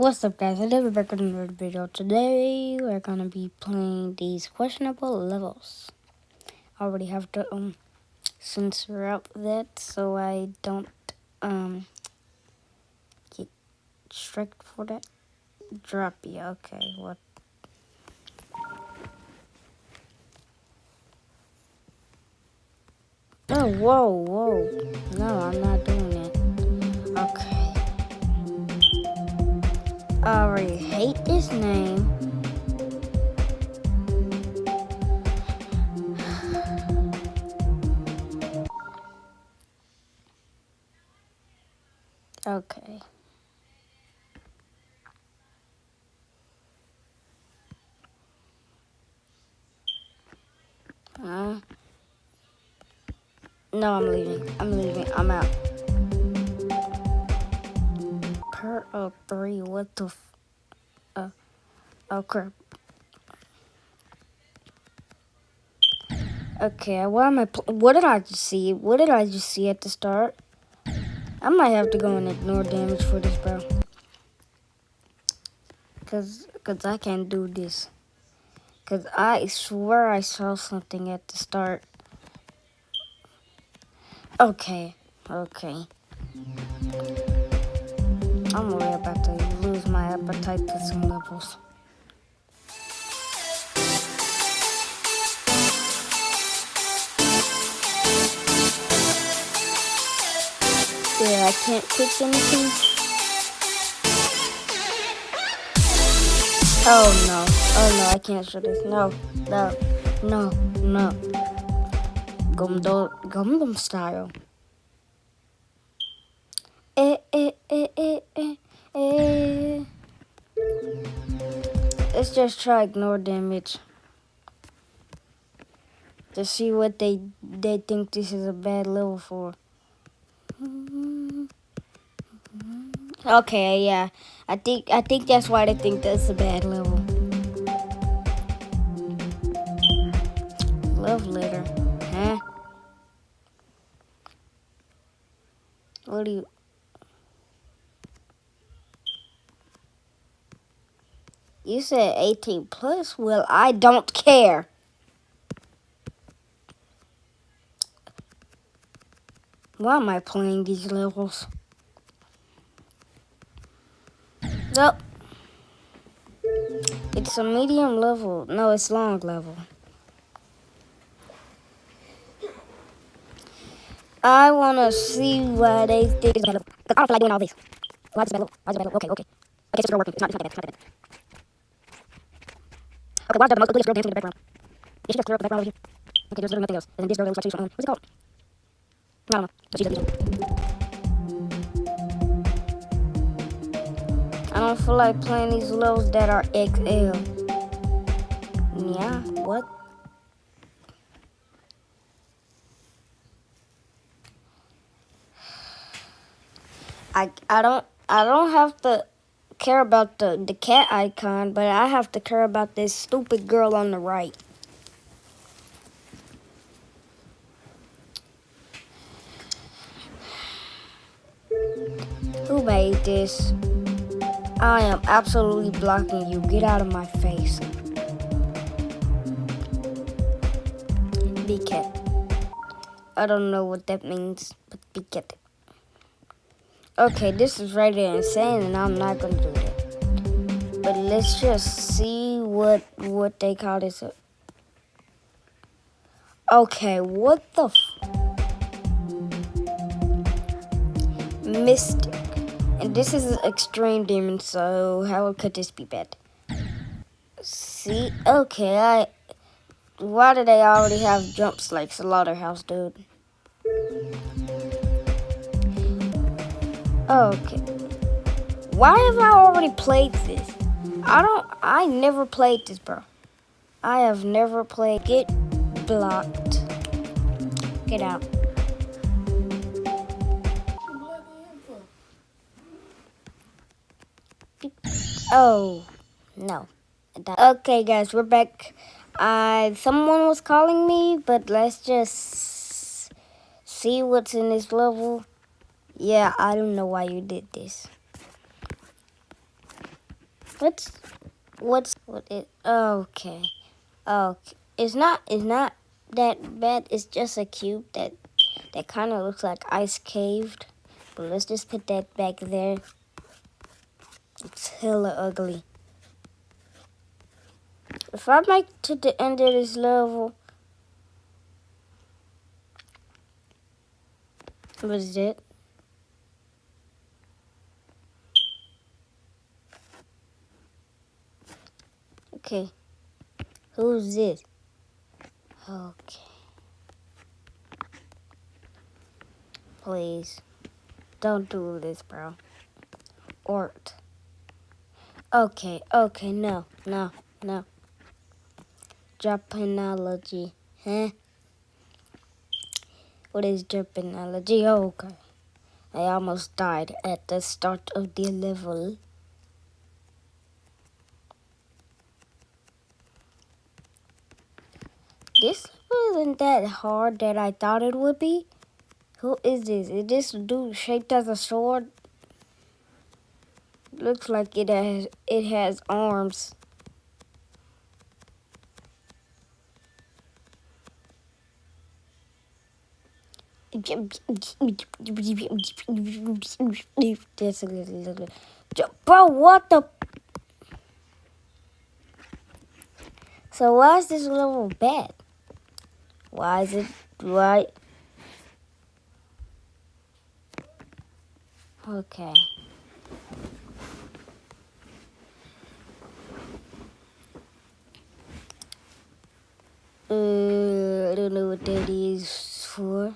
What's up, guys? I did back with another video. Today we're gonna be playing these questionable levels. I already have to censor out that so I don't get strict for that. Drop you. Okay, what? Oh, whoa. No, I'm not doing that. Okay. I already hate this name. Okay. No, I'm leaving. I'm out. Per 3, what the oh crap. Okay, what did I just see? What did I just see at the start? I might have to go and ignore damage for this, bro. Cause I can't do this. Cause I swear I saw something at the start. Okay. I'm really about to lose my appetite for some levels. Yeah, I can't click anything. Oh no, I can't show this. No. Gundam style. Let's just try ignore damage. To see what they think this is a bad level for. Okay, yeah. I think that's why they think that's a bad level. Love letter. Huh? What do you... You said 18 plus? Well, I don't care. Why am I playing these levels? Nope. It's a medium level. No, it's long level. I want to see why they think it's bad level. Because I don't feel like doing all this. Why is it bad level? Okay. Okay, it's still working. It's not that bad. Okay, why is the most ugliest girl dancing in the background? Yeah, she just threw up the background over here. Okay, there's literally nothing else. And then this girl looks like she's from, what's it called? I don't know. So she's a DJ. I don't feel like playing these levels that are XL. Yeah, what? I don't have to care about the cat icon, but I have to care about this stupid girl on the right. Who made this? I am absolutely blocking you. Get out of my face. Be cat. I don't know what that means, but be cat. Okay, this is really insane, and I'm not gonna do that. But let's just see what they call this. Okay, what the Mystic. And this is extreme demon, so how could this be bad? See, okay, why do they already have jumps like Slaughterhouse, dude? Okay. Why have I already played this? I never played this, bro. I have never played. Get blocked. Get out. Oh, no. Okay, guys, we're back. Someone was calling me, but let's just see what's in this level. Yeah, I don't know why you did this. What it? Okay. Okay. It's not that bad. It's just a cube that kind of looks like ice caved. But let's just put that back there. It's hella ugly. If I make to the end of this level, what is it? Okay. Who's this? Okay. Please. Don't do this, bro. Ort. Okay, no. Japanology. Huh? What is Japanology? Oh, okay. I almost died at the start of the level. This wasn't that hard that I thought it would be. Who is this? Is this dude shaped as a sword? Looks like it has arms. Bro, what the? So why is this level bad? Why is it right? Okay. I don't know what that is for.